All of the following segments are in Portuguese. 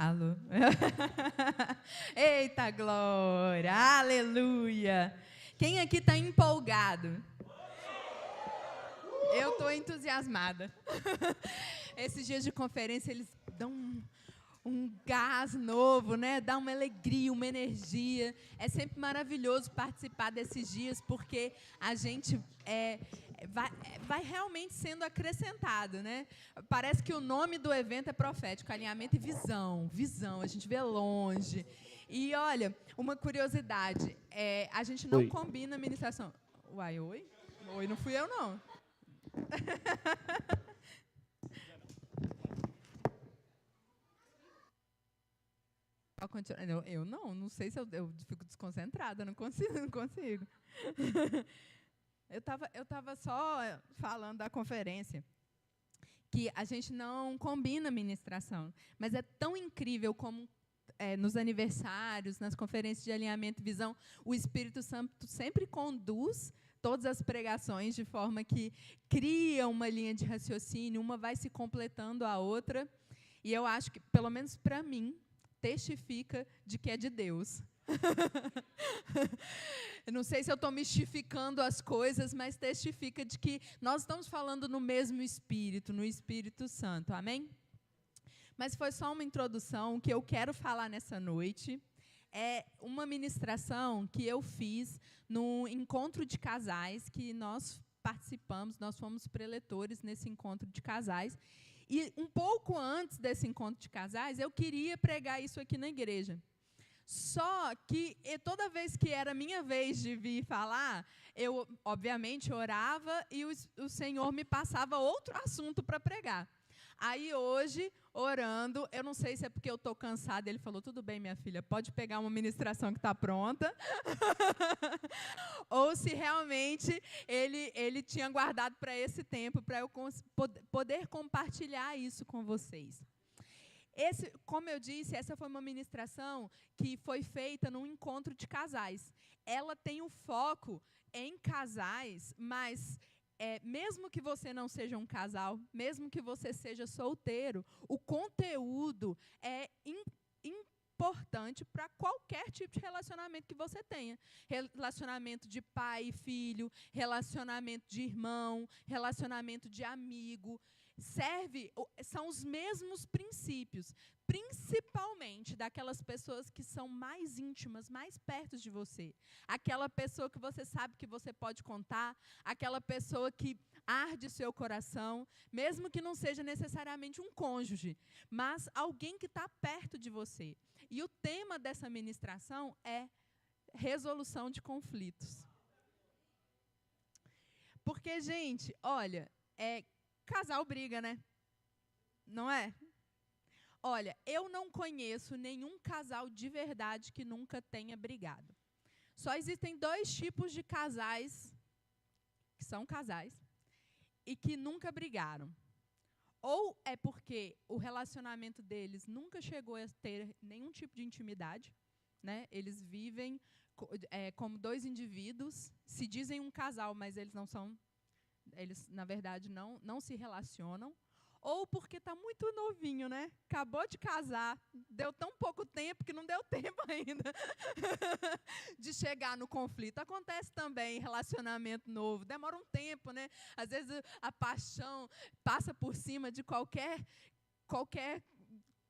Alô? Eita glória! Aleluia! Quem aqui está empolgado? Eu estou entusiasmada. Esses dias de conferência, eles dão um gás novo, né? Dá uma alegria, uma energia. É sempre maravilhoso participar desses dias, porque a gente vai realmente sendo acrescentado, né? Parece que o nome do evento é profético, alinhamento e visão. Visão, a gente vê longe. E, olha, uma curiosidade, a gente não combina a ministração. Uai, oi? Oi, não fui eu, não. Eu não sei se eu fico desconcentrada, não consigo. Eu tava só falando da conferência, que a gente não combina ministração, mas é tão incrível como nos aniversários, nas conferências de alinhamento e visão, o Espírito Santo sempre conduz todas as pregações de forma que cria uma linha de raciocínio, uma vai se completando a outra, e eu acho que, pelo menos para mim, testifica de que é de Deus. Eu não sei se eu estou mistificando as coisas, mas testifica de que nós estamos falando no mesmo Espírito, no Espírito Santo. Amém? Mas foi só uma introdução. O que eu quero falar nessa noite é uma ministração que eu fiz no encontro de casais, que nós participamos, nós fomos preletores nesse encontro de casais. E um pouco antes desse encontro de casais, eu queria pregar isso aqui na igreja. Só que toda vez que era minha vez de vir falar, eu, obviamente, orava e o Senhor me passava outro assunto para pregar. Aí, hoje, orando, eu não sei se é porque eu estou cansada, ele falou, tudo bem, minha filha, pode pegar uma ministração que está pronta. Ou se realmente ele tinha guardado para esse tempo, para eu poder compartilhar isso com vocês. Como eu disse, essa foi uma ministração que foi feita num encontro de casais. Ela tem o foco em casais, mas mesmo que você não seja um casal, mesmo que você seja solteiro, o conteúdo é importante para qualquer tipo de relacionamento que você tenha. Relacionamento de pai e filho, relacionamento de irmão, relacionamento de amigo. São os mesmos princípios, principalmente daquelas pessoas que são mais íntimas, mais perto de você. Aquela pessoa que você sabe que você pode contar, aquela pessoa que arde seu coração, mesmo que não seja necessariamente um cônjuge, mas alguém que está perto de você. E o tema dessa ministração é resolução de conflitos. Porque, gente, olha, casal briga, né? Não é? Olha, eu não conheço nenhum casal de verdade que nunca tenha brigado. Só existem 2 tipos de casais, que são casais, e que nunca brigaram. Ou é porque o relacionamento deles nunca chegou a ter nenhum tipo de intimidade, né? Eles vivem como 2 indivíduos, se dizem um casal, mas eles não são, eles, na verdade, não se relacionam. Ou porque está muito novinho, né? Acabou de casar, deu tão pouco tempo que não deu tempo ainda de chegar no conflito. Acontece também em relacionamento novo, demora um tempo, né? Às vezes a paixão passa por cima de qualquer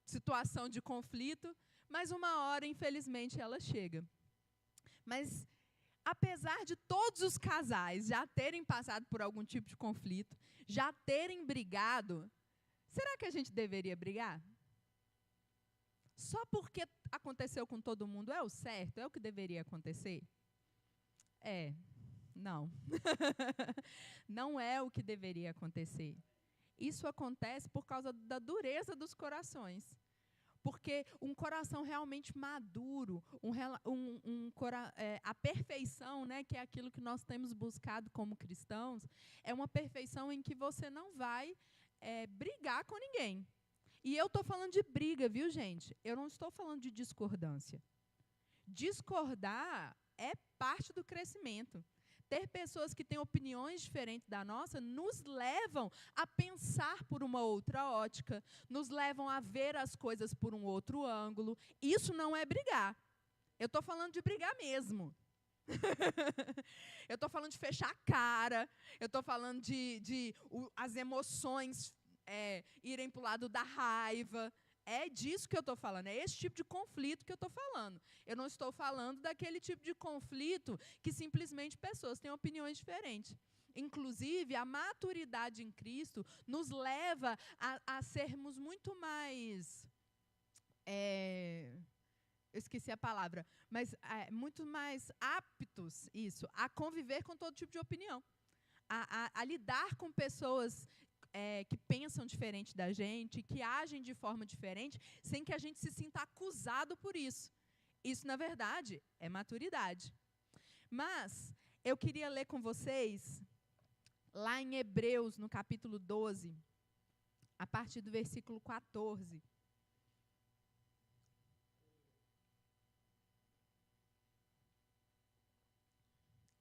situação de conflito, mas uma hora, infelizmente, ela chega. Mas apesar de todos os casais já terem passado por algum tipo de conflito, já terem brigado, será que a gente deveria brigar? Só porque aconteceu com todo mundo é o certo? É o que deveria acontecer? Não. Não é o que deveria acontecer. Isso acontece por causa da dureza dos corações. Porque um coração realmente maduro, a perfeição, né, que é aquilo que nós temos buscado como cristãos, é uma perfeição em que você não vai brigar com ninguém. E eu estou falando de briga, viu, gente? Eu não estou falando de discordância. Discordar é parte do crescimento. ter pessoas que têm opiniões diferentes da nossa nos levam a pensar por uma outra ótica, nos levam a ver as coisas por um outro ângulo. Isso não é brigar. Eu estou falando de brigar mesmo. Eu estou falando de fechar a cara. Eu estou falando de as emoções irem para o lado da raiva. É disso que eu estou falando, é esse tipo de conflito que eu estou falando. Eu não estou falando daquele tipo de conflito que simplesmente pessoas têm opiniões diferentes. Inclusive, a maturidade em Cristo nos leva a sermos muito mais... eu esqueci a palavra, mas muito mais aptos, a conviver com todo tipo de opinião. A lidar com pessoas que pensam diferente da gente, que agem de forma diferente, sem que a gente se sinta acusado por isso. Isso, na verdade, é maturidade. Mas eu queria ler com vocês, lá em Hebreus, no capítulo 12, a partir do versículo 14.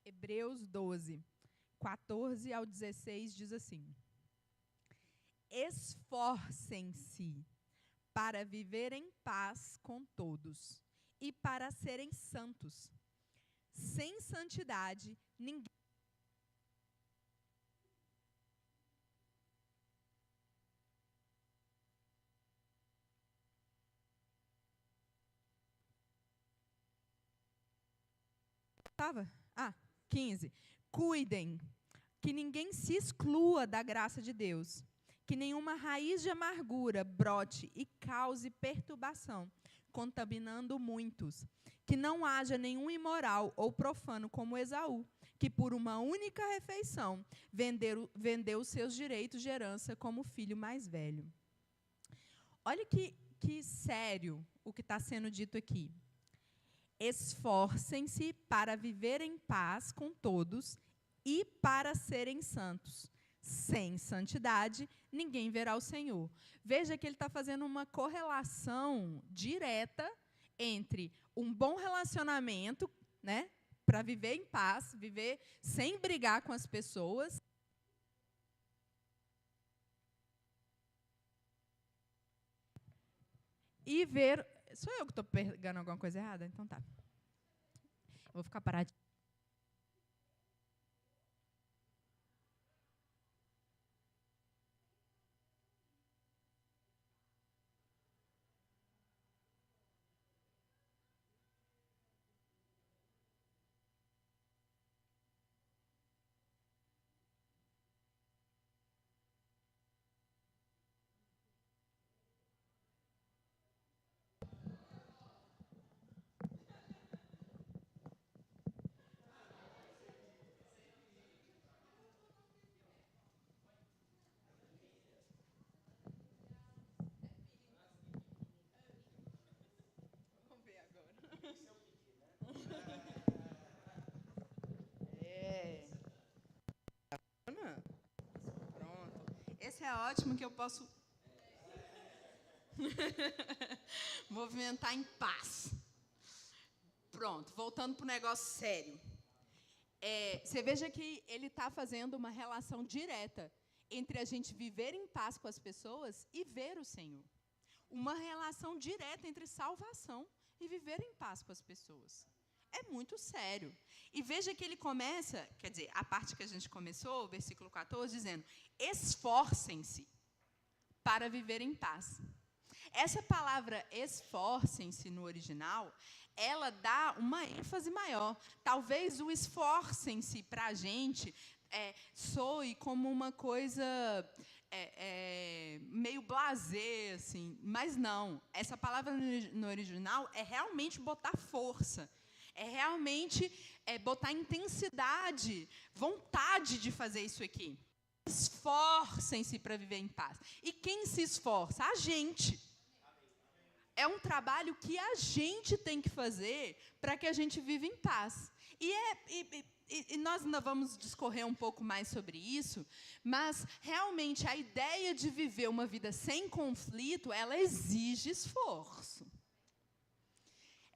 Hebreus 12, 14 ao 16, diz assim: esforcem-se para viver em paz com todos e para serem santos. Sem santidade, ninguém... Estava? 15. Cuidem, que ninguém se exclua da graça de Deus, que nenhuma raiz de amargura brote e cause perturbação, contaminando muitos, que não haja nenhum imoral ou profano como Esaú, que por uma única refeição vendeu os seus direitos de herança como filho mais velho. Olha que sério o que está sendo dito aqui. Esforcem-se para viver em paz com todos e para serem santos. Sem santidade, ninguém verá o Senhor. Veja que ele está fazendo uma correlação direta entre um bom relacionamento, né, para viver em paz, viver sem brigar com as pessoas, e ver... Sou eu que estou pegando alguma coisa errada? Então tá. Eu vou ficar parada. Esse é ótimo, que eu posso movimentar em paz. Pronto, voltando para o negócio sério. Você veja que ele está fazendo uma relação direta entre a gente viver em paz com as pessoas e ver o Senhor. Uma relação direta entre salvação e viver em paz com as pessoas. É muito sério. E veja que ele começa, quer dizer, a parte que a gente começou, o versículo 14, dizendo: esforcem-se para viver em paz. Essa palavra esforcem-se no original, ela dá uma ênfase maior. Talvez o esforcem-se para a gente soe como uma coisa meio blasé, assim, mas não. Essa palavra no original é realmente botar força. É realmente botar intensidade, vontade de fazer isso aqui. Esforcem-se para viver em paz. E quem se esforça? A gente. É um trabalho que a gente tem que fazer para que a gente viva em paz. E nós ainda vamos discorrer um pouco mais sobre isso, mas realmente a ideia de viver uma vida sem conflito, ela exige esforço.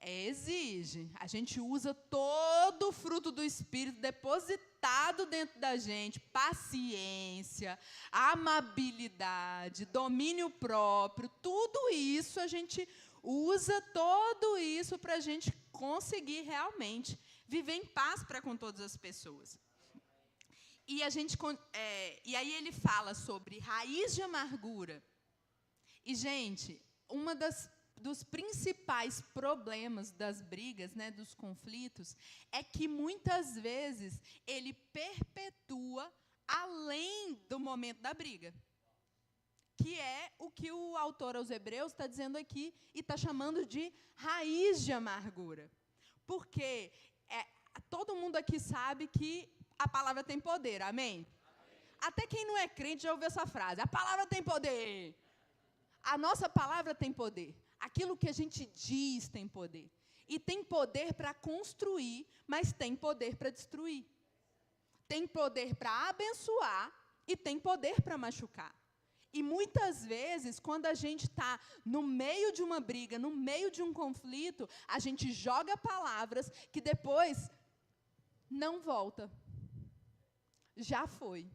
Exige. A gente usa todo o fruto do Espírito depositado dentro da gente, paciência, amabilidade, domínio próprio, tudo isso a gente usa, todo isso para a gente conseguir realmente viver em paz para com todas as pessoas. E aí ele fala sobre raiz de amargura. E, gente, dos principais problemas das brigas, né, dos conflitos, é que muitas vezes ele perpetua além do momento da briga, que é o que o autor aos Hebreus está dizendo aqui e está chamando de raiz de amargura. Porque todo mundo aqui sabe que a palavra tem poder, amém? Até quem não é crente já ouviu essa frase, a palavra tem poder. A nossa palavra tem poder. Aquilo que a gente diz tem poder. E tem poder para construir, mas tem poder para destruir. Tem poder para abençoar e tem poder para machucar. E muitas vezes, quando a gente está no meio de uma briga, no meio de um conflito, a gente joga palavras que depois não volta. Já foi.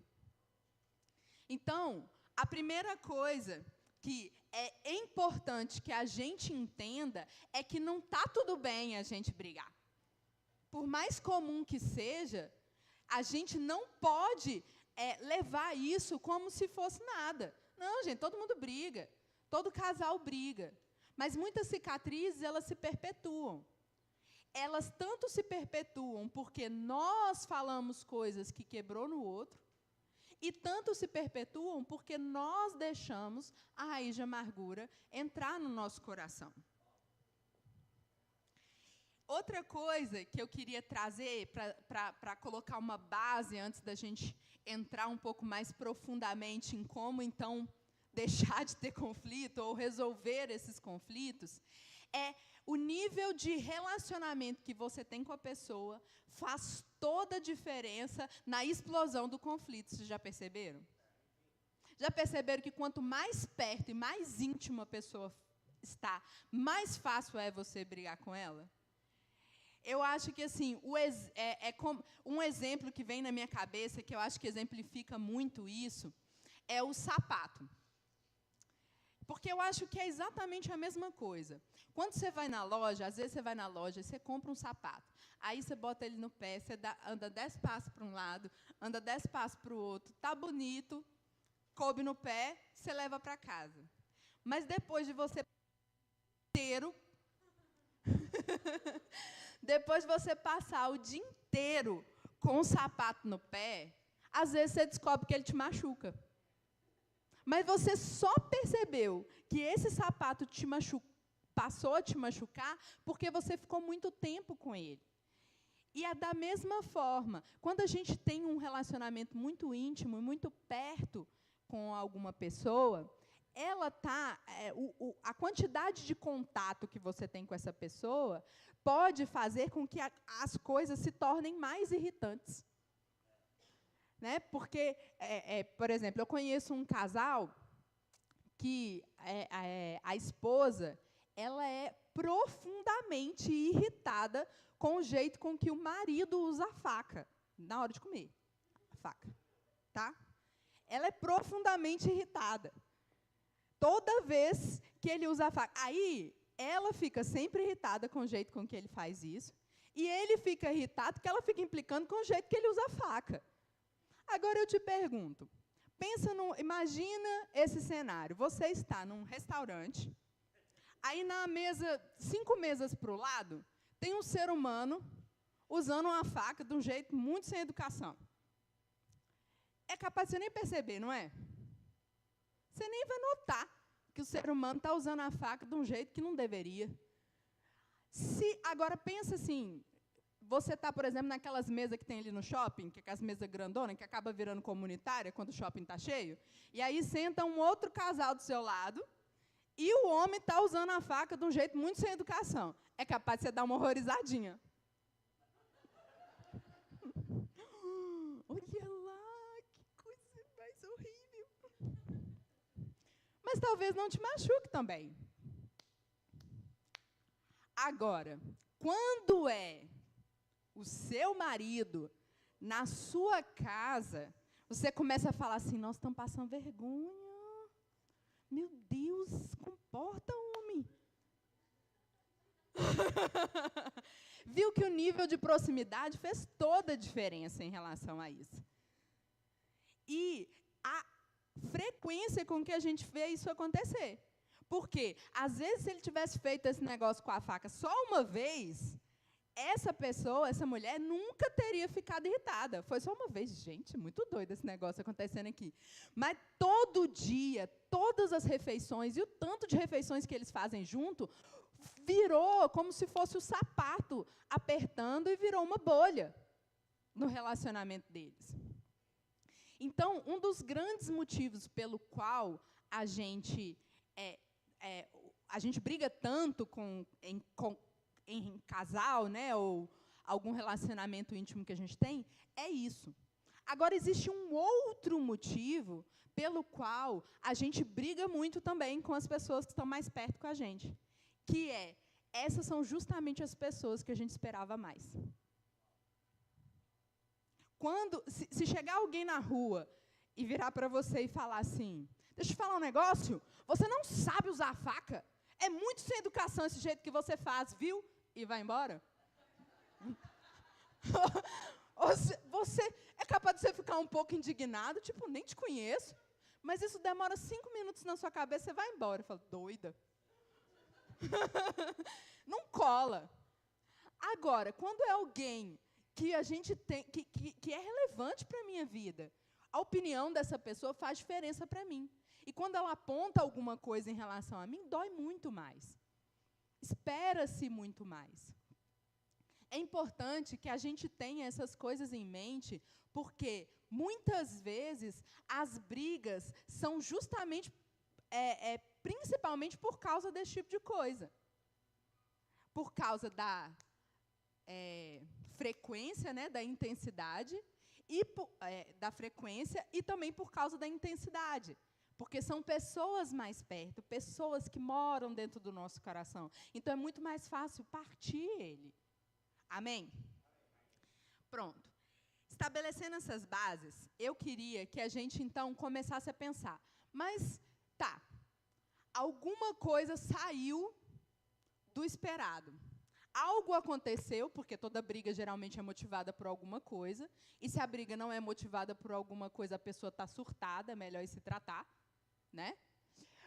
Então, a primeira coisa que é importante que a gente entenda é que não está tudo bem a gente brigar. Por mais comum que seja, a gente não pode levar isso como se fosse nada. Não, gente, todo mundo briga, todo casal briga. Mas muitas cicatrizes, elas se perpetuam. Elas tanto se perpetuam porque nós falamos coisas que quebrou no outro, e tanto se perpetuam porque nós deixamos a raiz de amargura entrar no nosso coração. Outra coisa que eu queria trazer para colocar uma base antes da gente entrar um pouco mais profundamente em como, então, deixar de ter conflito ou resolver esses conflitos, é o nível de relacionamento que você tem com a pessoa faz toda a diferença na explosão do conflito. Vocês já perceberam? Já perceberam que quanto mais perto e mais íntima a pessoa está, mais fácil é você brigar com ela? Eu acho que, assim, um exemplo que vem na minha cabeça, que eu acho que exemplifica muito isso, é o sapato. Porque eu acho que é exatamente a mesma coisa. Quando você vai na loja, às vezes você vai na loja e você compra um sapato. Aí você bota ele no pé, você anda 10 passos para um lado, anda 10 passos para o outro, tá bonito, coube no pé, você leva para casa. Mas depois de você inteiro, depois de você passar o dia inteiro com o sapato no pé, às vezes você descobre que ele te machuca. Mas você só percebeu que esse sapato passou a te machucar porque você ficou muito tempo com ele. E é da mesma forma, quando a gente tem um relacionamento muito íntimo e muito perto com alguma pessoa, a quantidade de contato que você tem com essa pessoa pode fazer com que as coisas se tornem mais irritantes. Né? Porque, por exemplo, eu conheço um casal que a esposa ela é profundamente irritada com o jeito com que o marido usa a faca na hora de comer a faca, tá? Ela é profundamente irritada. Toda vez que ele usa a faca, aí ela fica sempre irritada com o jeito com que ele faz isso, e ele fica irritado porque ela fica implicando com o jeito que ele usa a faca. Agora eu te pergunto, imagina esse cenário, você está num restaurante, aí na mesa, 5 mesas para o lado, tem um ser humano usando uma faca de um jeito muito sem educação. É capaz de você nem perceber, não é? Você nem vai notar que o ser humano está usando a faca de um jeito que não deveria. Agora pensa assim, você está, por exemplo, naquelas mesas que tem ali no shopping, que é aquelas mesas grandonas, que acaba virando comunitária quando o shopping está cheio, e aí senta um outro casal do seu lado, e o homem está usando a faca de um jeito muito sem educação. É capaz de você dar uma horrorizadinha. Olha lá, que coisa mais horrível. Mas talvez não te machuque também. Agora, quando é o seu marido na sua casa, você começa a falar assim, nós estamos passando vergonha. Meu Deus, comporta, homem. Viu que o nível de proximidade fez toda a diferença em relação a isso. E a frequência com que a gente vê isso acontecer. Porque, às vezes, se ele tivesse feito esse negócio com a faca só uma vez, essa pessoa, essa mulher, nunca teria ficado irritada. Foi só uma vez. Gente, muito doido esse negócio acontecendo aqui. Mas todo dia, todas as refeições, e o tanto de refeições que eles fazem junto, virou como se fosse o sapato apertando e virou uma bolha no relacionamento deles. Então, um dos grandes motivos pelo qual a gente briga tanto em casal, né, ou algum relacionamento íntimo que a gente tem, é isso. Agora, existe um outro motivo pelo qual a gente briga muito também com as pessoas que estão mais perto com a gente, que essas são justamente as pessoas que a gente esperava mais. Se chegar alguém na rua e virar para você e falar assim, deixa eu te falar um negócio, você não sabe usar a faca, é muito sem educação esse jeito que você faz, viu? E vai embora. Você é capaz de você ficar um pouco indignado, tipo, nem te conheço, mas isso demora 5 minutos na sua cabeça, você vai embora. Eu falo, doida. Não cola. Agora, quando é alguém que a gente tem, que é relevante para a minha vida, a opinião dessa pessoa faz diferença para mim. E quando ela aponta alguma coisa em relação a mim, dói muito mais. Espera-se muito mais. É importante que a gente tenha essas coisas em mente, porque, muitas vezes, as brigas são justamente, principalmente por causa desse tipo de coisa. Por causa da frequência, né, da intensidade, da frequência e também por causa da intensidade. Porque são pessoas mais perto, pessoas que moram dentro do nosso coração. Então, é muito mais fácil partir ele. Amém? Pronto. Estabelecendo essas bases, eu queria que a gente, então, começasse a pensar. Mas, tá, alguma coisa saiu do esperado. Algo aconteceu, porque toda briga geralmente é motivada por alguma coisa, e se a briga não é motivada por alguma coisa, a pessoa está surtada, é melhor ir se tratar, né?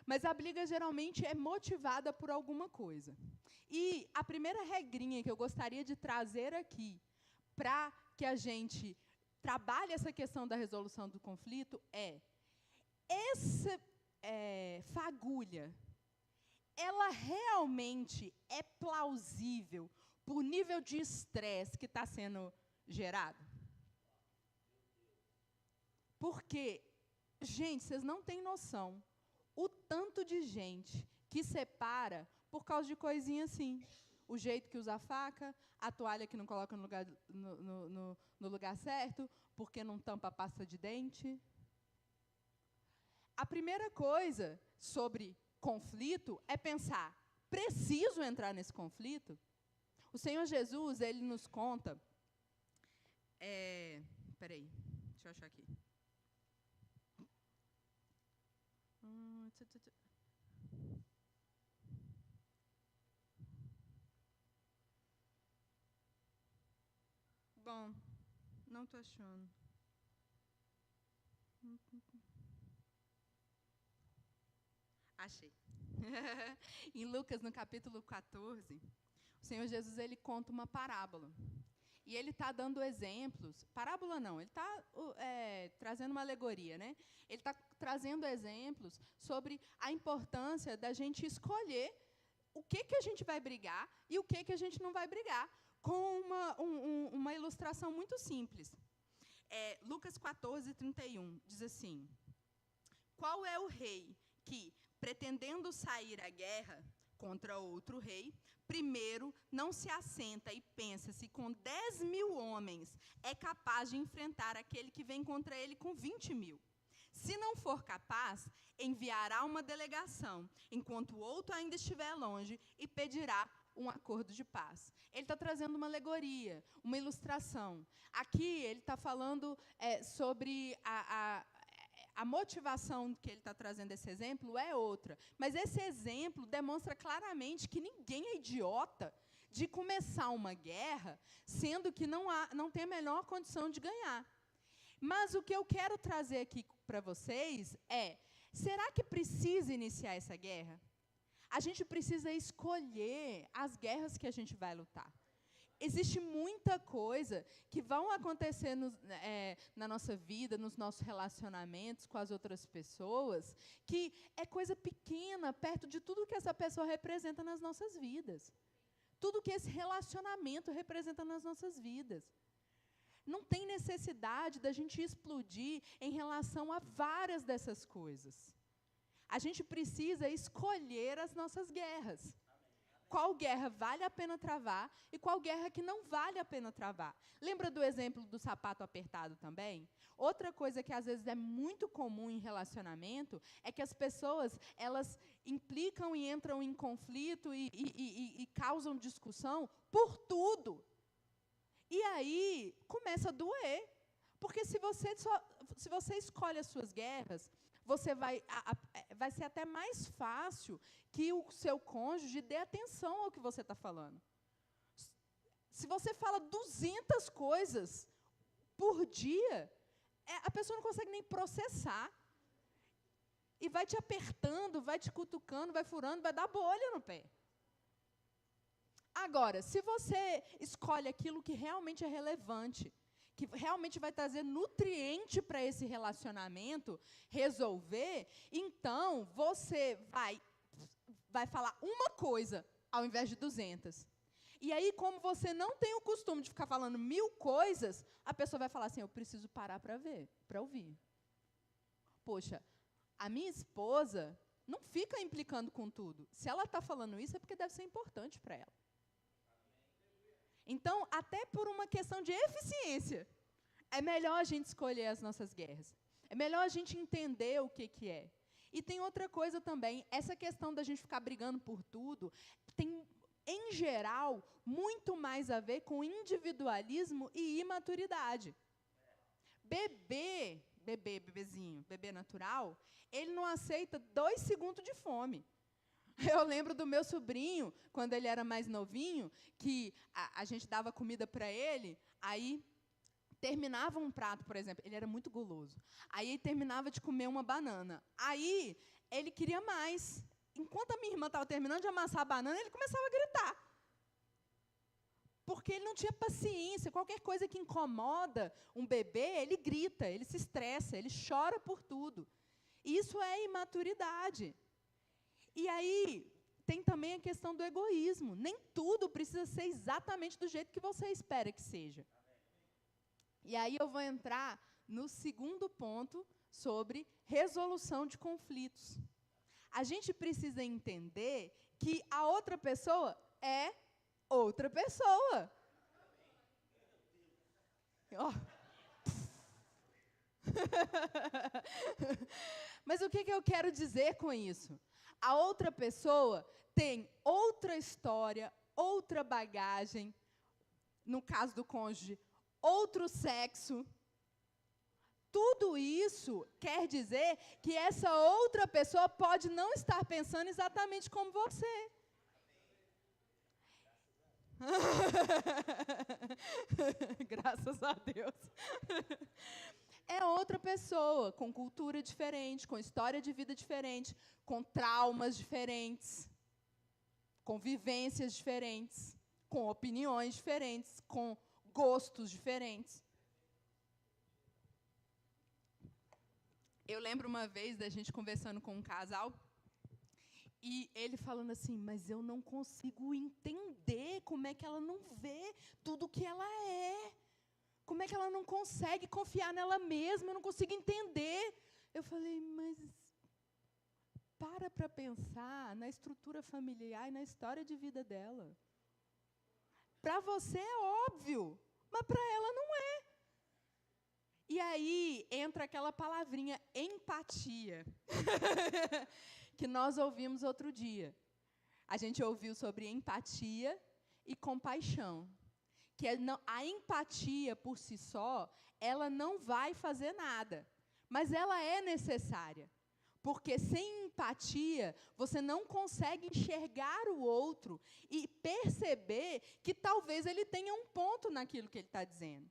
Mas a briga geralmente é motivada por alguma coisa. E a primeira regrinha que eu gostaria de trazer aqui, para que a gente trabalhe essa questão da resolução do conflito, essa fagulha, ela realmente é plausível por nível de estresse que está sendo gerado? Porque, gente, vocês não têm noção o tanto de gente que separa por causa de coisinha assim. O jeito que usa a faca, a toalha que não coloca no lugar certo, porque não tampa a pasta de dente. A primeira coisa sobre conflito é pensar, preciso entrar nesse conflito? O Senhor Jesus, ele nos conta... Peraí, deixa eu achar aqui. Bom, não estou achando. Achei. Em Lucas, no capítulo 14, o Senhor Jesus ele conta uma parábola. E ele está dando exemplos. Parábola não, ele está trazendo uma alegoria, né? Ele está trazendo exemplos sobre a importância da gente escolher o que a gente vai brigar e o que a gente não vai brigar, com uma ilustração muito simples. Lucas 14, 31, diz assim: qual é o rei que, pretendendo sair à guerra contra outro rei, primeiro não se assenta e pensa se com 10.000 homens é capaz de enfrentar aquele que vem contra ele com 20.000? Se não for capaz, enviará uma delegação, enquanto o outro ainda estiver longe, e pedirá um acordo de paz. Ele está trazendo uma alegoria, uma ilustração. Aqui ele está falando sobre a motivação que ele está trazendo esse exemplo é outra. Mas esse exemplo demonstra claramente que ninguém é idiota de começar uma guerra, sendo que não tem a menor condição de ganhar. Mas o que eu quero trazer aqui para vocês é, será que precisa iniciar essa guerra? A gente precisa escolher as guerras que a gente vai lutar. Existe muita coisa que vão acontecer na nossa vida, nos nossos relacionamentos com as outras pessoas, que é coisa pequena, perto de tudo que essa pessoa representa nas nossas vidas. Tudo que esse relacionamento representa nas nossas vidas. Não tem necessidade da gente explodir em relação a várias dessas coisas. A gente precisa escolher as nossas guerras. Qual guerra vale a pena travar e qual guerra que não vale a pena travar. Lembra do exemplo do sapato apertado também? Outra coisa que às vezes é muito comum em relacionamento é que as pessoas, elas implicam e entram em conflito e causam discussão por tudo. E aí começa a doer. Porque se você escolhe as suas guerras, você vai ser até mais fácil que o seu cônjuge dê atenção ao que você está falando. Se você fala 200 coisas por dia, a pessoa não consegue nem processar. E vai te apertando, vai te cutucando, vai furando, vai dar bolha no pé. Agora, se você escolhe aquilo que realmente é relevante, que realmente vai trazer nutriente para esse relacionamento resolver, então você vai falar uma coisa ao invés de 200. E aí, como você não tem o costume de ficar falando 1000 coisas, a pessoa vai falar assim, eu preciso parar para ouvir. Poxa, a minha esposa não fica implicando com tudo. Se ela está falando isso, é porque deve ser importante para ela. Então, até por uma questão de eficiência, é melhor a gente escolher as nossas guerras. É melhor a gente entender o que é. E tem outra coisa também, essa questão da gente ficar brigando por tudo, tem, em geral, muito mais a ver com individualismo e imaturidade. Bebezinho, bebê natural, ele não aceita 2 segundos de fome. Eu lembro do meu sobrinho, quando ele era mais novinho, que a gente dava comida para ele, aí terminava um prato, por exemplo, ele era muito guloso. Aí ele terminava de comer uma banana. Aí ele queria mais. Enquanto a minha irmã estava terminando de amassar a banana, ele começava a gritar. Porque ele não tinha paciência. Qualquer coisa que incomoda um bebê, ele grita, ele se estressa, ele chora por tudo. Isso é imaturidade. E aí, tem também a questão do egoísmo. Nem tudo precisa ser exatamente do jeito que você espera que seja. E aí eu vou entrar no segundo ponto sobre resolução de conflitos. A gente precisa entender que a outra pessoa é outra pessoa. Oh. Mas o que eu quero dizer com isso? A outra pessoa tem outra história, outra bagagem, no caso do cônjuge, outro sexo. Tudo isso quer dizer que essa outra pessoa pode não estar pensando exatamente como você. Graças a Deus. É outra pessoa, com cultura diferente, com história de vida diferente, com traumas diferentes, com vivências diferentes, com opiniões diferentes, com gostos diferentes. Eu lembro uma vez da gente conversando com um casal, e ele falando assim, mas eu não consigo entender como é que ela não vê tudo o que ela é. Como é que ela não consegue confiar nela mesma? Eu não consigo entender. Eu falei, mas para pensar na estrutura familiar e na história de vida dela. Para você é óbvio, mas para ela não é. E aí entra aquela palavrinha empatia, que nós ouvimos outro dia. A gente ouviu sobre empatia e compaixão. Que a empatia, por si só, ela não vai fazer nada, mas ela é necessária. Porque sem empatia, você não consegue enxergar o outro e perceber que talvez ele tenha um ponto naquilo que ele está dizendo.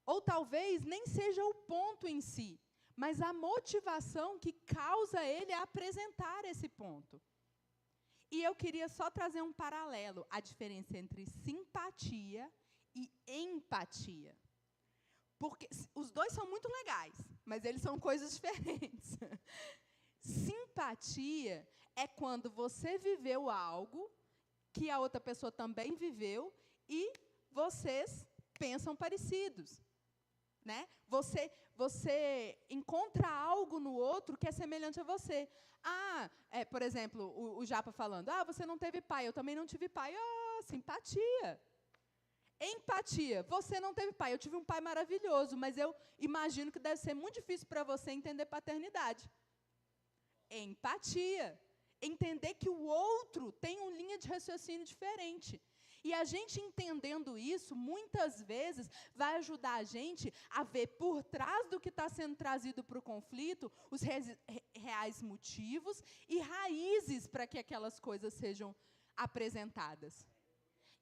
Ou talvez nem seja o ponto em si, mas a motivação que causa ele a apresentar esse ponto. E eu queria só trazer um paralelo, a diferença entre simpatia e empatia. Porque os dois são muito legais, mas eles são coisas diferentes. Simpatia é quando você viveu algo que a outra pessoa também viveu e vocês pensam parecidos. Né? Você encontra algo no outro que é semelhante a você. Por exemplo, o Japa falando, você não teve pai, eu também não tive pai. Simpatia. Empatia. Você não teve pai, eu tive um pai maravilhoso, mas eu imagino que deve ser muito difícil para você entender paternidade. Empatia. Entender que o outro tem uma linha de raciocínio diferente. E a gente entendendo isso, muitas vezes, vai ajudar a gente a ver por trás do que está sendo trazido para o conflito, os reais motivos e raízes para que aquelas coisas sejam apresentadas.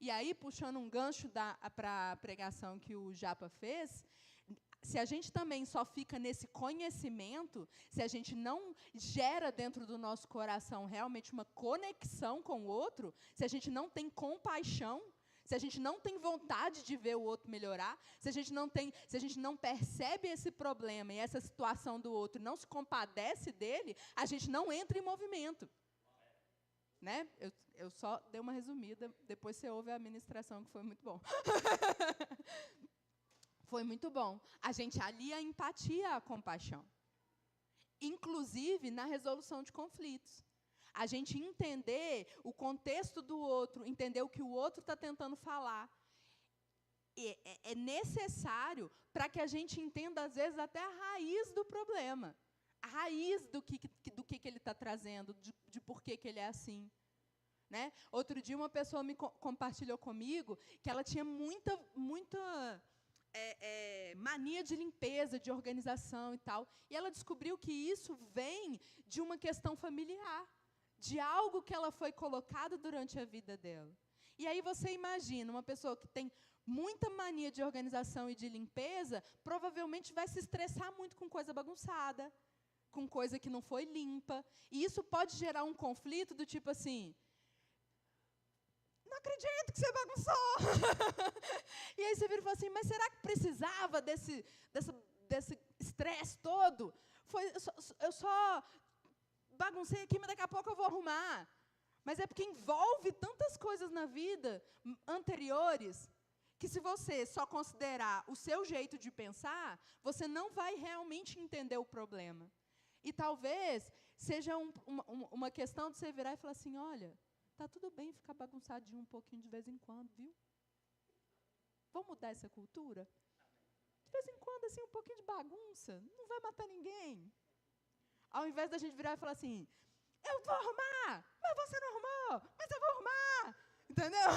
E aí, puxando um gancho para a pregação que o Japa fez, se a gente também só fica nesse conhecimento, se a gente não gera dentro do nosso coração realmente uma conexão com o outro, se a gente não tem compaixão, se a gente não tem vontade de ver o outro melhorar, se a gente não percebe esse problema e essa situação do outro, não se compadece dele, a gente não entra em movimento. Né? Eu só dei uma resumida, depois você ouve a ministração, que foi muito bom. Foi muito bom. A gente alia a empatia à compaixão. Inclusive, na resolução de conflitos. A gente entender o contexto do outro, entender o que o outro está tentando falar. É necessário para que a gente entenda, às vezes, até a raiz do problema. A raiz do que ele está trazendo, de por que ele é assim. Né? Outro dia, uma pessoa me compartilhou comigo que ela tinha muita mania de limpeza, de organização e tal. E ela descobriu que isso vem de uma questão familiar, de algo que ela foi colocado durante a vida dela. E aí você imagina, uma pessoa que tem muita mania de organização e de limpeza, provavelmente vai se estressar muito com coisa bagunçada, com coisa que não foi limpa. E isso pode gerar um conflito do tipo assim, não acredito que você bagunçou. E aí você vira e fala assim, mas será que precisava desse estresse todo? Eu só baguncei aqui, mas daqui a pouco eu vou arrumar. Mas é porque envolve tantas coisas na vida anteriores, que se você só considerar o seu jeito de pensar, você não vai realmente entender o problema. E talvez seja uma questão de você virar e falar assim, olha, tá tudo bem ficar bagunçadinho um pouquinho de vez em quando, viu? Vamos mudar essa cultura? De vez em quando, assim, um pouquinho de bagunça, não vai matar ninguém. Ao invés da gente virar e falar assim, eu vou arrumar, mas você não arrumou, mas eu vou arrumar. Entendeu?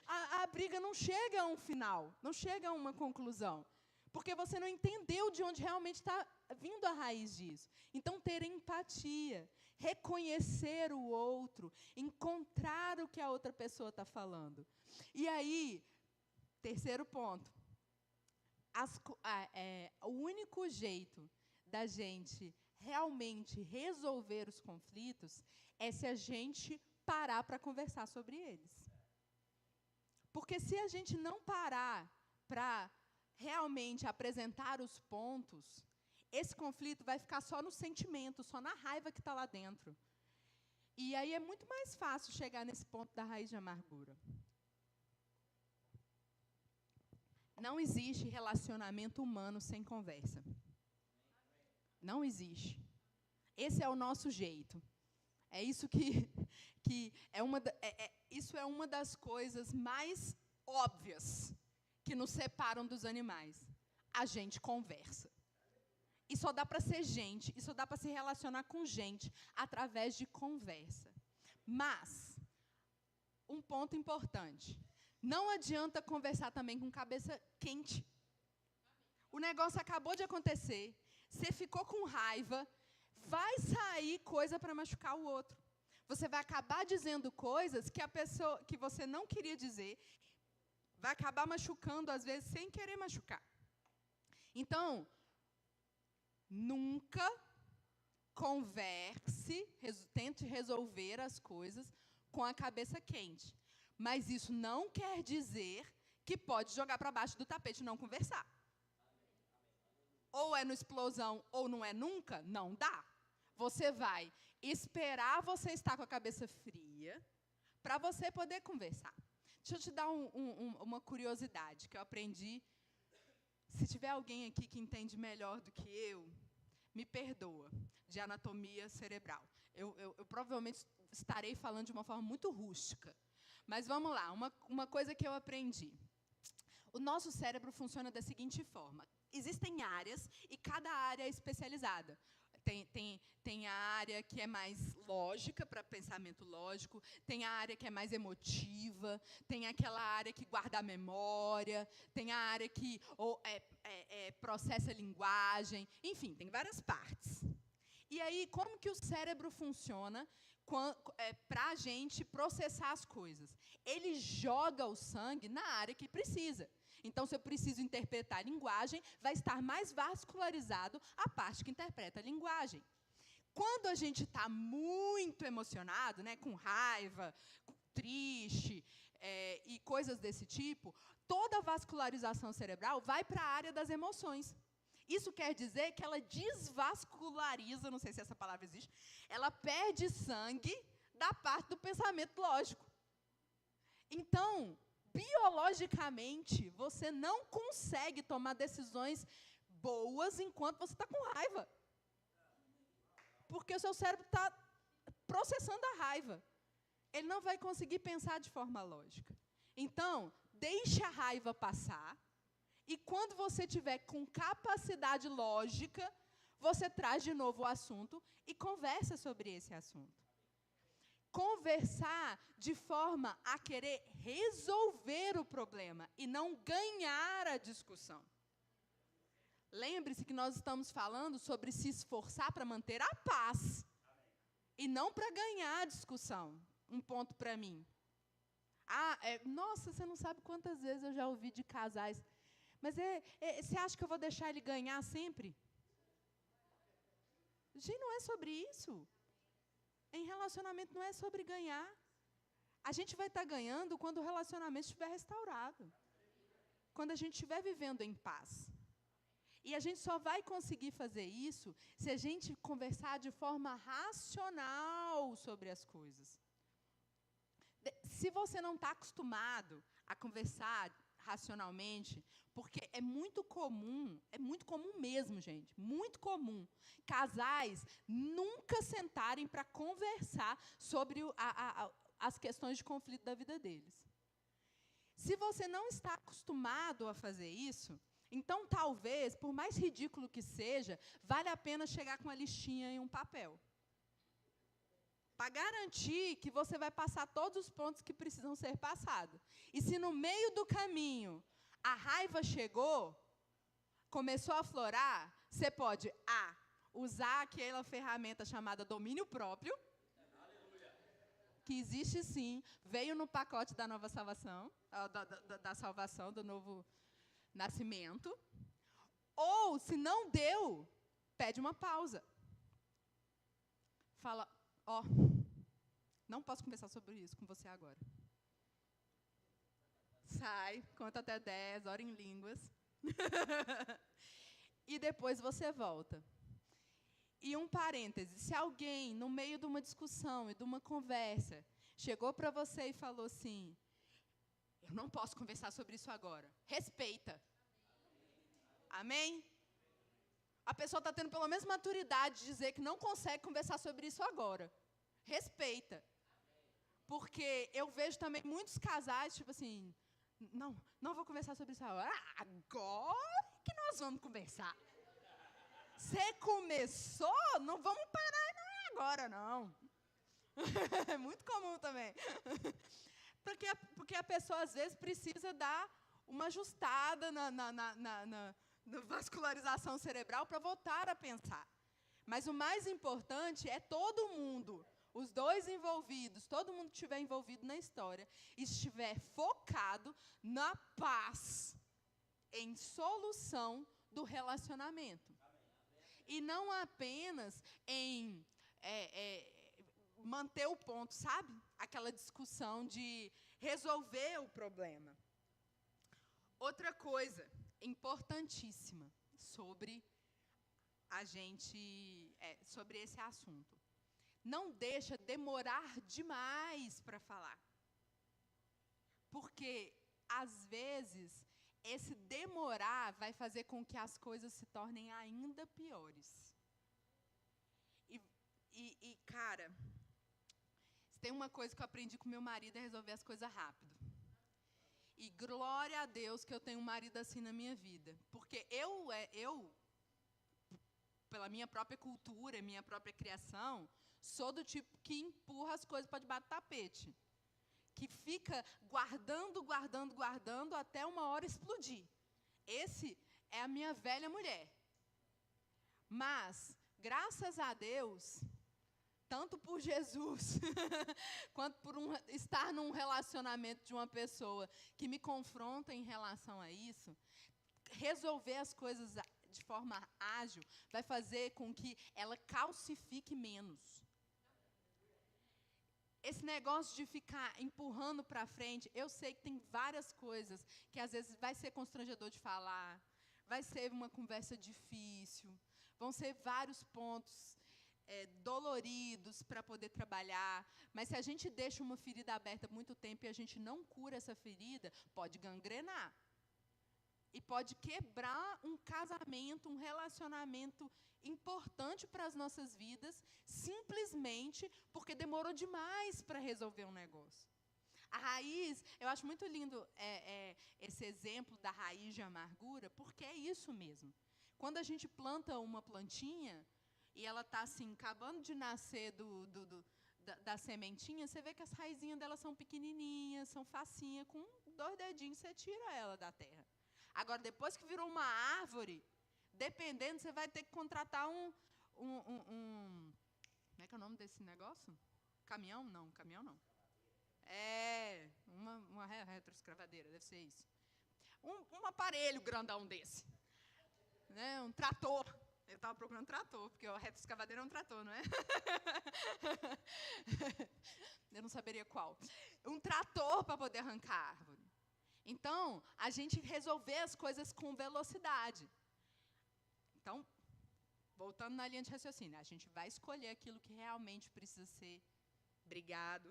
A briga não chega a um final, não chega a uma conclusão. Porque você não entendeu de onde realmente está vindo a raiz disso. Então, ter empatia, reconhecer o outro, encontrar o que a outra pessoa está falando. E aí, terceiro ponto, o único jeito da gente realmente resolver os conflitos é se a gente parar para conversar sobre eles. Porque se a gente não parar para realmente apresentar os pontos, esse conflito vai ficar só no sentimento, só na raiva que está lá dentro. E aí é muito mais fácil chegar nesse ponto da raiz de amargura. Não existe relacionamento humano sem conversa. Não existe. Esse é o nosso jeito. É isso isso é uma das coisas mais óbvias que nos separam dos animais? A gente conversa. E só dá para ser gente, e só dá para se relacionar com gente através de conversa. Mas, um ponto importante, não adianta conversar também com cabeça quente. O negócio acabou de acontecer, você ficou com raiva, vai sair coisa para machucar o outro. Você vai acabar dizendo coisas que a pessoa que você não queria dizer, vai acabar machucando, às vezes, sem querer machucar. Então, nunca converse, tente resolver as coisas com a cabeça quente. Mas isso não quer dizer que pode jogar para baixo do tapete e não conversar. Ou é no explosão ou não é nunca, não dá. Você vai esperar você estar com a cabeça fria para você poder conversar. Deixa eu te dar uma curiosidade que eu aprendi. Se tiver alguém aqui que entende melhor do que eu, me perdoa, de anatomia cerebral. Eu provavelmente estarei falando de uma forma muito rústica. Mas vamos lá, uma coisa que eu aprendi. O nosso cérebro funciona da seguinte forma. Existem áreas e cada área é especializada. Tem a área que é mais lógica, para pensamento lógico, tem a área que é mais emotiva, tem aquela área que guarda a memória, tem a área que processa a linguagem, enfim, tem várias partes. E aí, como que o cérebro funciona para a gente processar as coisas? Ele joga o sangue na área que precisa. Então, se eu preciso interpretar a linguagem, vai estar mais vascularizado a parte que interpreta a linguagem. Quando a gente está muito emocionado, né, com raiva, triste e coisas desse tipo, toda a vascularização cerebral vai para a área das emoções. Isso quer dizer que ela desvasculariza, não sei se essa palavra existe, ela perde sangue da parte do pensamento lógico. Então, biologicamente, você não consegue tomar decisões boas enquanto você está com raiva. Porque o seu cérebro está processando a raiva. Ele não vai conseguir pensar de forma lógica. Então, deixe a raiva passar. E quando você tiver com capacidade lógica, você traz de novo o assunto e conversa sobre esse assunto. Conversar de forma a querer resolver o problema e não ganhar a discussão. Lembre-se que nós estamos falando sobre se esforçar para manter a paz e não para ganhar a discussão. Um ponto para mim. Nossa, você não sabe quantas vezes eu já ouvi de casais. Mas você acha que eu vou deixar ele ganhar sempre? Gente, não é sobre isso. Em relacionamento não é sobre ganhar. A gente vai estar ganhando quando o relacionamento estiver restaurado. Quando a gente estiver vivendo em paz. E a gente só vai conseguir fazer isso se a gente conversar de forma racional sobre as coisas. Se você não está acostumado a conversar racionalmente, porque é muito comum mesmo, gente, muito comum, casais nunca sentarem para conversar sobre as questões de conflito da vida deles. Se você não está acostumado a fazer isso, então talvez, por mais ridículo que seja, vale a pena chegar com uma listinha e um papel. Para garantir que você vai passar todos os pontos que precisam ser passados. E se no meio do caminho a raiva chegou, começou a aflorar, você pode, usar aquela ferramenta chamada domínio próprio, que existe sim, veio no pacote da nova salvação, da salvação, do novo nascimento. Ou, se não deu, pede uma pausa. Fala, não posso conversar sobre isso com você agora. Sai, conta até 10, ora em línguas. E depois você volta. E um parêntese, se alguém, no meio de uma discussão e de uma conversa, chegou para você e falou assim, eu não posso conversar sobre isso agora. Respeita. Amém? A pessoa está tendo pelo menos maturidade de dizer que não consegue conversar sobre isso agora. Respeita. Porque eu vejo também muitos casais, tipo assim, não vou conversar sobre isso agora. Agora que nós vamos conversar. Você começou, não vamos parar não é agora, não. É muito comum também. Porque a pessoa, às vezes, precisa dar uma ajustada na vascularização cerebral para voltar a pensar. Mas o mais importante é todo mundo, os dois envolvidos, todo mundo que estiver envolvido na história, estiver focado na paz, em solução do relacionamento. E não apenas em manter o ponto, sabe? Aquela discussão de resolver o problema. Outra coisa importantíssima sobre sobre esse assunto. Não deixa demorar demais para falar. Porque, às vezes, esse demorar vai fazer com que as coisas se tornem ainda piores. Cara, se tem uma coisa que eu aprendi com meu marido é resolver as coisas rápido. E glória a Deus que eu tenho um marido assim na minha vida. Porque eu pela minha própria cultura, minha própria criação, sou do tipo que empurra as coisas para debaixo do tapete. Que fica guardando até uma hora explodir. Esse é a minha velha mulher. Mas, graças a Deus, tanto por Jesus, quanto por estar num relacionamento de uma pessoa que me confronta em relação a isso, resolver as coisas de forma ágil vai fazer com que ela calcifique menos. Esse negócio de ficar empurrando para frente, eu sei que tem várias coisas que às vezes vai ser constrangedor de falar, vai ser uma conversa difícil, vão ser vários pontos doloridos para poder trabalhar, mas se a gente deixa uma ferida aberta muito tempo e a gente não cura essa ferida, pode gangrenar. E pode quebrar um casamento, um relacionamento importante para as nossas vidas, simplesmente porque demorou demais para resolver um negócio. A raiz, eu acho muito lindo esse exemplo da raiz de amargura, porque é isso mesmo. Quando a gente planta uma plantinha, e ela está assim, acabando de nascer da sementinha, você vê que as raizinhas dela são pequenininhas, são facinhas, com 2 dedinhos você tira ela da terra. Agora, depois que virou uma árvore, dependendo, você vai ter que contratar como é que é o nome desse negócio? Caminhão? Não, caminhão não. Uma retroescavadeira, deve ser isso. Um aparelho grandão desse. Né? Um trator. Eu estava procurando trator, porque a retroescavadeira é um trator, não é? Eu não saberia qual. Um trator para poder arrancar a árvore. Então, a gente resolver as coisas com velocidade. Então, voltando na linha de raciocínio, a gente vai escolher aquilo que realmente precisa ser... Obrigado.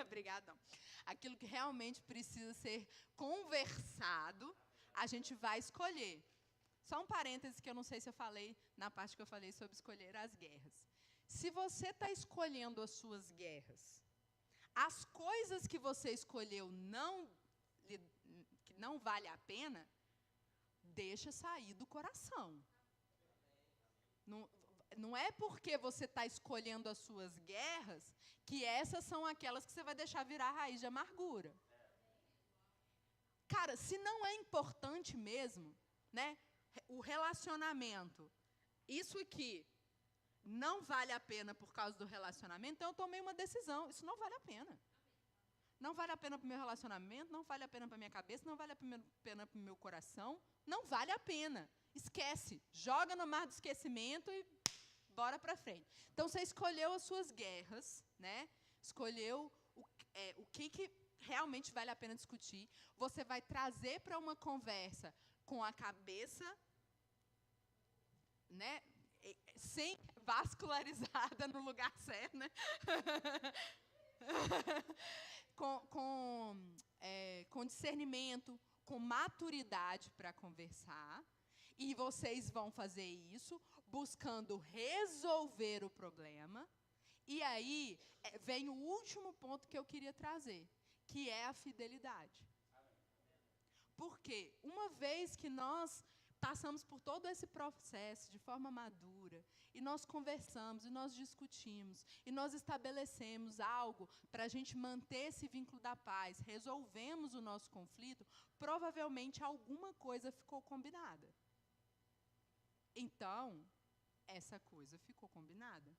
Obrigadão. Aquilo que realmente precisa ser conversado, a gente vai escolher. Só um parêntese que eu não sei se eu falei na parte que eu falei sobre escolher as guerras. Se você está escolhendo as suas guerras, as coisas que você escolheu que não vale a pena, deixa sair do coração. Não é porque você está escolhendo as suas guerras que essas são aquelas que você vai deixar virar raiz de amargura. Cara, se não é importante mesmo, né, o relacionamento, isso aqui não vale a pena por causa do relacionamento, então eu tomei uma decisão, isso não vale a pena. Não vale a pena para o meu relacionamento, não vale a pena para a minha cabeça, não vale a pena para o meu coração, não vale a pena. Esquece, joga no mar do esquecimento e bora para frente. Então, você escolheu as suas guerras, né? Escolheu o que realmente vale a pena discutir. Você vai trazer para uma conversa com a cabeça, né? Sem vascularizada no lugar certo, né? com discernimento, com maturidade para conversar, e vocês vão fazer isso buscando resolver o problema. E aí vem o último ponto que eu queria trazer, que é a fidelidade. Porque uma vez que nós passamos por todo esse processo de forma madura, e nós conversamos, e nós discutimos, e nós estabelecemos algo para a gente manter esse vínculo da paz, resolvemos o nosso conflito, provavelmente alguma coisa ficou combinada. Então, essa coisa ficou combinada.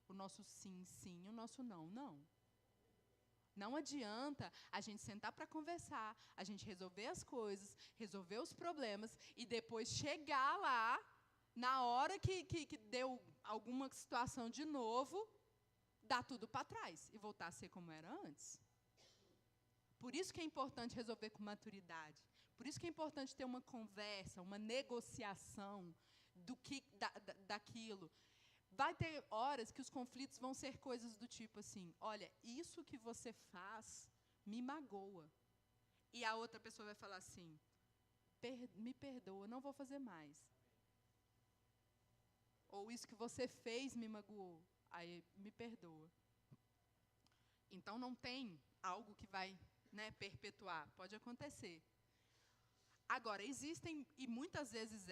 O nosso sim, sim, o nosso não, não. Não adianta a gente sentar para conversar, a gente resolver as coisas, resolver os problemas e depois chegar lá, na hora que deu alguma situação de novo, dar tudo para trás e voltar a ser como era antes. Por isso que é importante resolver com maturidade. Por isso que é importante ter uma conversa, uma negociação daquilo. Vai ter horas que os conflitos vão ser coisas do tipo assim, olha, isso que você faz me magoa. E a outra pessoa vai falar assim, me perdoa, não vou fazer mais. Ou isso que você fez me magoou, aí me perdoa. Então não tem algo que vai, né, perpetuar, pode acontecer. Agora, existem, e muitas vezes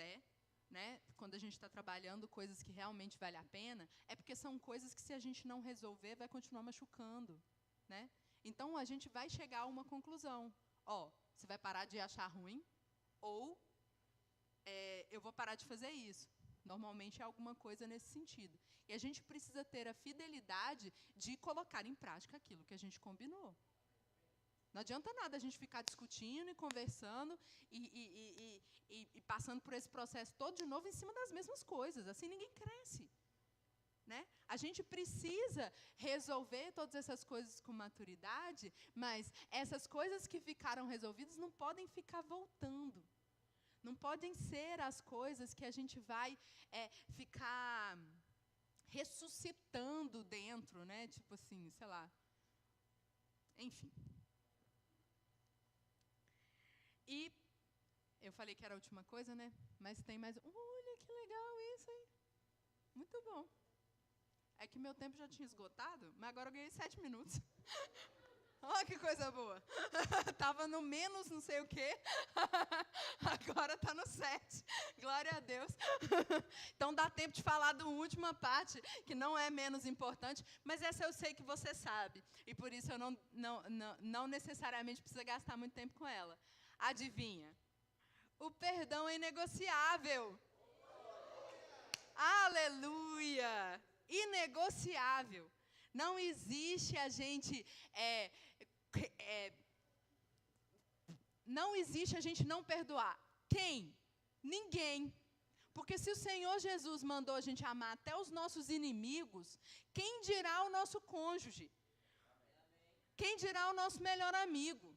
né, quando a gente está trabalhando coisas que realmente valem a pena, é porque são coisas que se a gente não resolver, vai continuar machucando. Né? Então, a gente vai chegar a uma conclusão. Você vai parar de achar ruim, ou eu vou parar de fazer isso. Normalmente é alguma coisa nesse sentido. E a gente precisa ter a fidelidade de colocar em prática aquilo que a gente combinou. Não adianta nada a gente ficar discutindo e conversando e passando por esse processo todo de novo em cima das mesmas coisas. Assim ninguém cresce. Né? A gente precisa resolver todas essas coisas com maturidade, mas essas coisas que ficaram resolvidas não podem ficar voltando. Não podem ser as coisas que a gente vai ficar ressuscitando dentro, né? Tipo assim, sei lá. Enfim. E eu falei que era a última coisa, né? Mas tem mais... Olha, que legal isso, hein? Muito bom. É que meu tempo já tinha esgotado, mas agora eu ganhei 7 minutos. Olha que coisa boa. Estava no menos não sei o quê. Agora está no 7. Glória a Deus. Então dá tempo de falar da última parte, que não é menos importante, mas essa eu sei que você sabe. E por isso eu não necessariamente precisa gastar muito tempo com ela. Adivinha? O perdão é inegociável. Aleluia! Inegociável. Não existe a gente... não existe a gente não perdoar. Quem? Ninguém. Porque se o Senhor Jesus mandou a gente amar até os nossos inimigos, quem dirá o nosso cônjuge? Quem dirá o nosso melhor amigo?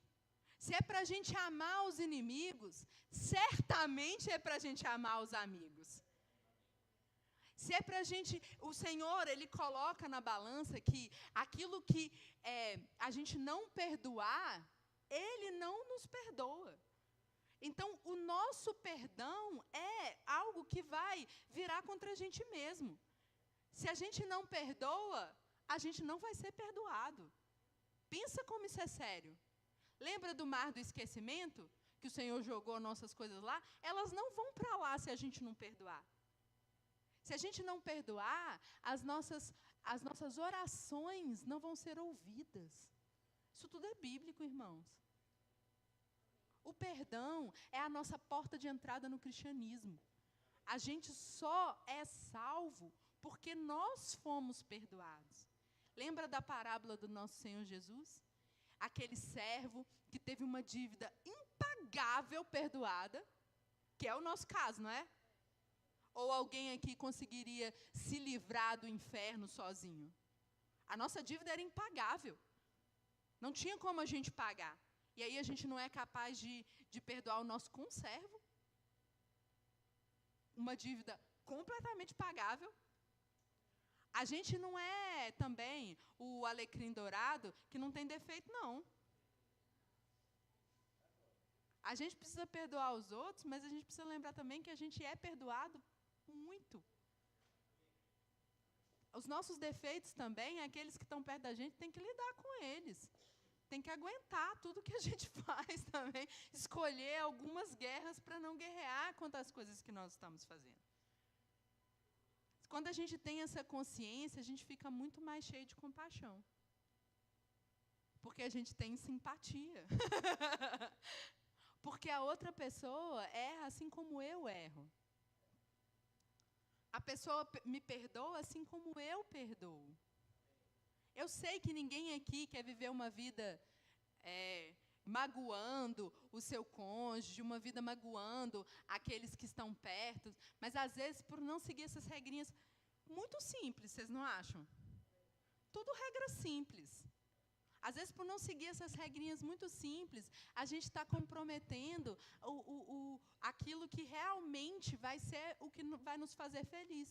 Se é para a gente amar os inimigos, certamente é para a gente amar os amigos. Se é para a gente... O Senhor, Ele coloca na balança que aquilo que a gente não perdoar, Ele não nos perdoa. Então, o nosso perdão é algo que vai virar contra a gente mesmo. Se a gente não perdoa, a gente não vai ser perdoado. Pensa como isso é sério. Lembra do mar do esquecimento? Que o Senhor jogou nossas coisas lá? Elas não vão para lá se a gente não perdoar. Se a gente não perdoar, as nossas orações não vão ser ouvidas. Isso tudo é bíblico, irmãos. O perdão é a nossa porta de entrada no cristianismo. A gente só é salvo porque nós fomos perdoados. Lembra da parábola do nosso Senhor Jesus? Aquele servo que teve uma dívida impagável perdoada, que é o nosso caso, não é? Ou alguém aqui conseguiria se livrar do inferno sozinho? A nossa dívida era impagável. Não tinha como a gente pagar. E aí a gente não é capaz de perdoar o nosso conservo? Uma dívida completamente pagável. A gente não é também o alecrim dourado que não tem defeito, não. A gente precisa perdoar os outros, mas a gente precisa lembrar também que a gente é perdoado muito. Os nossos defeitos também, aqueles que estão perto da gente, tem que lidar com eles. tem que aguentar tudo que a gente faz também, escolher algumas guerras para não guerrear contra as coisas que nós estamos fazendo. Quando a gente tem essa consciência, a gente fica muito mais cheio de compaixão. Porque a gente tem simpatia. Porque a outra pessoa erra assim como eu erro. A pessoa me perdoa assim como eu perdoo. Eu sei que ninguém aqui quer viver uma vida magoando o seu cônjuge, uma vida magoando aqueles que estão perto, mas às vezes por não seguir essas regrinhas muito simples, vocês não acham? Tudo regra simples. Às vezes, por não seguir essas regrinhas muito simples, a gente está comprometendo aquilo que realmente vai ser o que vai nos fazer feliz.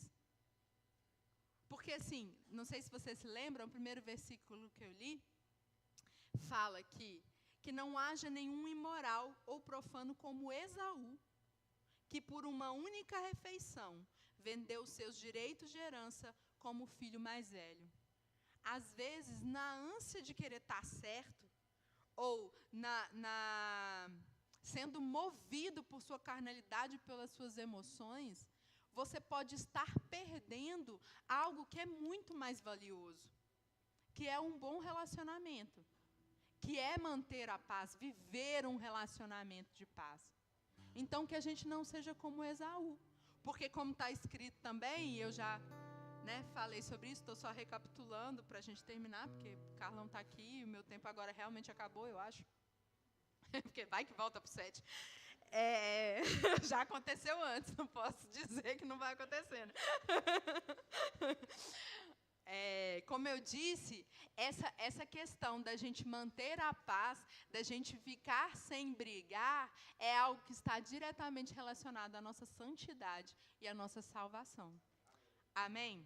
Porque, assim, não sei se vocês se lembram, o primeiro versículo que eu li, fala que não haja nenhum imoral ou profano como Esaú, que por uma única refeição vendeu seus direitos de herança como o filho mais velho. Às vezes, na ânsia de querer estar certo, ou sendo movido por sua carnalidade, pelas suas emoções, você pode estar perdendo algo que é muito mais valioso, que é um bom relacionamento, que é manter a paz, viver um relacionamento de paz. Então, que a gente não seja como Esaú, porque como está escrito também, e eu já falei sobre isso, estou só recapitulando para a gente terminar, porque o Carlão está aqui, o meu tempo agora realmente acabou, eu acho. Porque vai que volta para o 7. Já aconteceu antes, não posso dizer que não vai acontecendo. Como eu disse, essa questão da gente manter a paz, da gente ficar sem brigar, é algo que está diretamente relacionado à nossa santidade e à nossa salvação. Amém?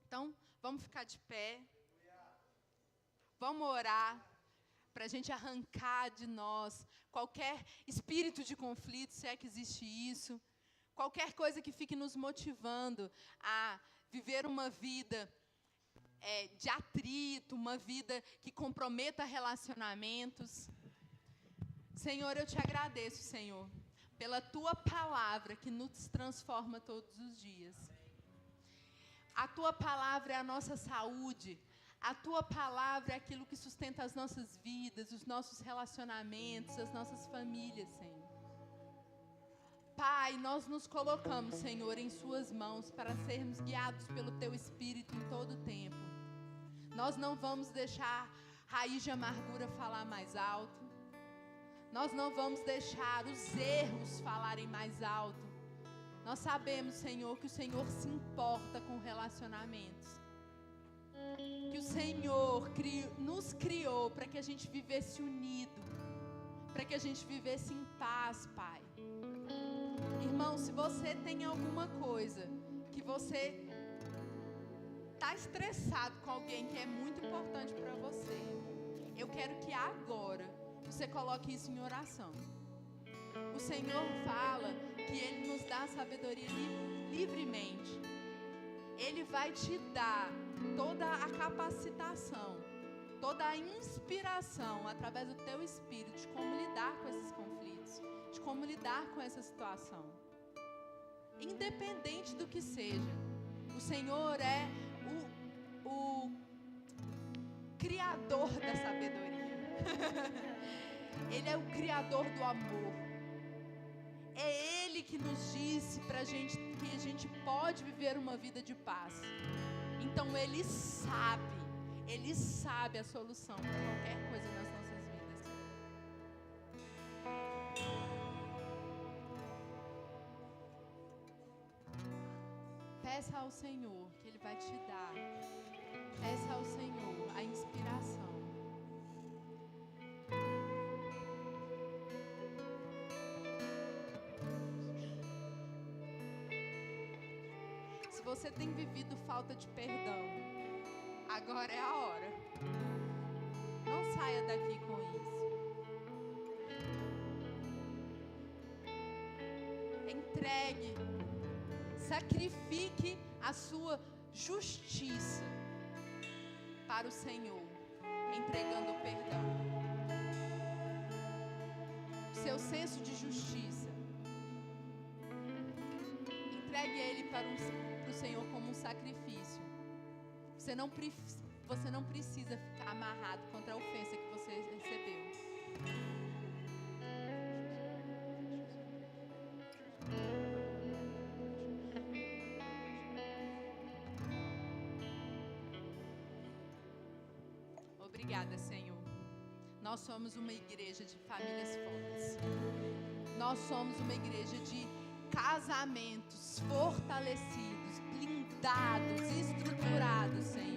Então, vamos ficar de pé. Vamos orar para a gente arrancar de nós qualquer espírito de conflito, se é que existe isso, qualquer coisa que fique nos motivando a viver uma vida de atrito, uma vida que comprometa relacionamentos. Senhor, eu te agradeço, Senhor, pela tua palavra que nos transforma todos os dias. A tua palavra é a nossa saúde, a tua palavra é aquilo que sustenta as nossas vidas, os nossos relacionamentos, as nossas famílias, Senhor. Pai, nós nos colocamos, Senhor, em suas mãos para sermos guiados pelo teu Espírito em todo o tempo. Nós não vamos deixar raiz de amargura falar mais alto. Nós não vamos deixar os erros falarem mais alto. Nós sabemos, Senhor, que o Senhor se importa com relacionamentos. Que o Senhor nos criou para que a gente vivesse unido, para que a gente vivesse em paz, Pai. Irmão, se você tem alguma coisa que você está estressado com alguém que é muito importante para você, eu quero que agora você coloque isso em oração. O Senhor fala que Ele nos dá sabedoria livremente. Ele vai te dar toda a capacitação, toda a inspiração através do teu Espírito de como lidar com esses conflitos, de como lidar com essa situação. Independente do que seja, o Senhor é o Criador da sabedoria. Ele é o Criador do amor. É Ele que nos disse pra gente que a gente pode viver uma vida de paz. Então Ele sabe a solução para qualquer coisa nas nossas vidas. Peça ao Senhor que Ele vai te dar. Peça ao Senhor a inspiração. Se você tem vivido falta de perdão, agora é a hora. Não saia daqui com isso. Entregue, sacrifique a sua justiça para o Senhor. entregando o perdão. Seu senso de justiça, entregue ele para o Senhor como um sacrifício. Você não precisa ficar amarrado contra a ofensa que você recebeu. Obrigada, Senhor. Nós somos uma igreja de famílias fortes. Nós somos uma igreja de casamentos fortalecidos, blindados, estruturados, Senhor.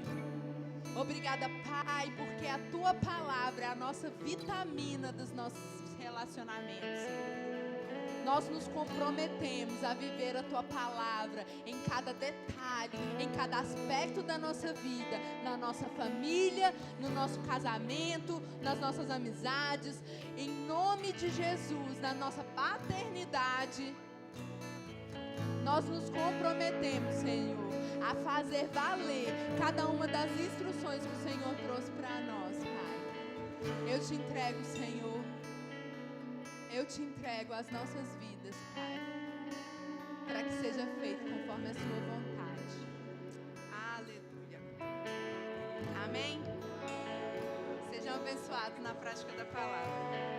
Obrigada, Pai, porque a Tua palavra é a nossa vitamina dos nossos relacionamentos, Senhor. Nós nos comprometemos a viver a Tua palavra em cada detalhe, em cada aspecto da nossa vida, na nossa família, no nosso casamento, nas nossas amizades, em nome de Jesus, na nossa paternidade. Nós nos comprometemos, Senhor, a fazer valer cada uma das instruções que o Senhor trouxe para nós, Pai. Eu te entrego, Senhor. Eu te entrego as nossas vidas, Pai, para que seja feito conforme a sua vontade. Aleluia. Amém? Sejam abençoados na prática da palavra.